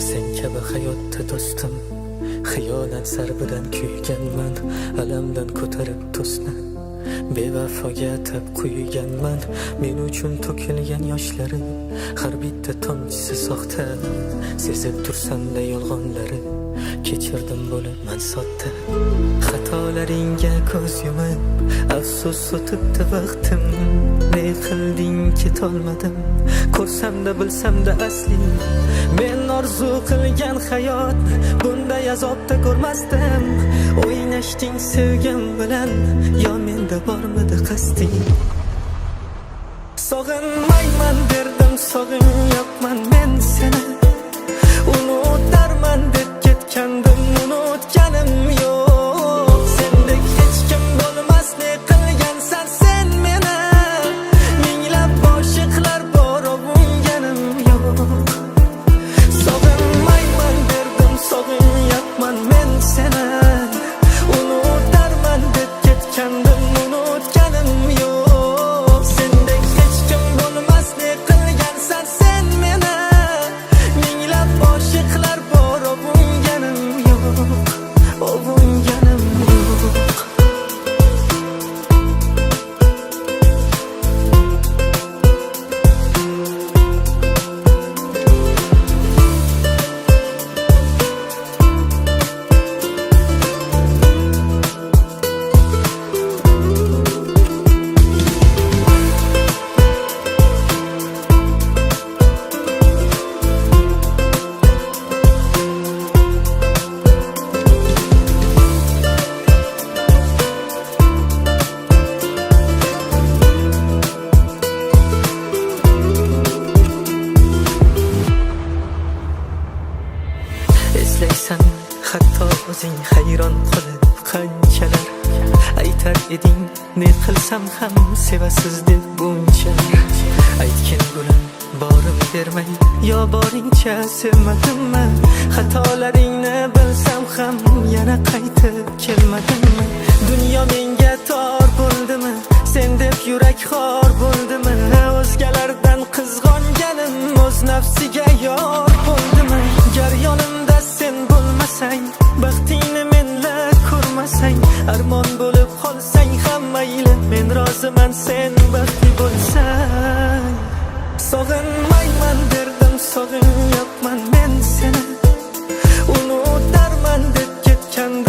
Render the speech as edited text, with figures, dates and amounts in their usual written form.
sen kabi hayotda do'stim, xiyonat zarbidan kuyganman, alamdan ko'tarib to'sni bevafoga atab quyganman. Men uchun to'kilgan yoshlari har bitta tomchisi soxta, sezib tursamda yolg'onlari kechirdim bo'laman sodda. Xatolaringga ko'z yumib afsus o'tibdi vaqtim, ne qilding ketolmadim, ko'rsamda bilsamda asli men orzu qilgan hayot bunday azobda ko'rmasdim. O'ynashding sevgim bilan, yo menda bormidi qasding? Sog'inmayman derdim, sog'inyapman men seni, unutarman deb ketgandim, unutganim yo'q. Sendek hech kim bo'lmas, ne qilgansan sen meni, minglab oshiqlar bor, ovunganim yo'q. Sog'inmayman derdim, sog'inyapman men seni, unutarman deb ketgandim, unutganim yo'q. Sendek hech kim bo'lmas, ne qilgansan sen meni, minglab oshiqlar bor, ovunganim yo'q, ovunganim yo'q. Eslaysan hatto o'zing hayron qolib qanchalar aytar eding, ne qilsam ham sevasiz deb bunchalar. Aytgin gulim borim bermay, yo boringcha sevmadimmi? Xatolaringni bilsam ham yana qaytib kelmadimmi? Dunyo menga tor bo'ldimi, sen deb yurak xor bo'ldimi? O'zgalardan qizg'onganim o'z nafsiga yor bo'ldimi? Gar yonimda sen bo'lmasang, baxtingni menla ko'rmasang, armon bo'lib qolsang ham mayli, men roziman sen baxtli bo'lsang. Sog'inmayman derdim, sog'inyapman men seni, unutarman deb ketgandim,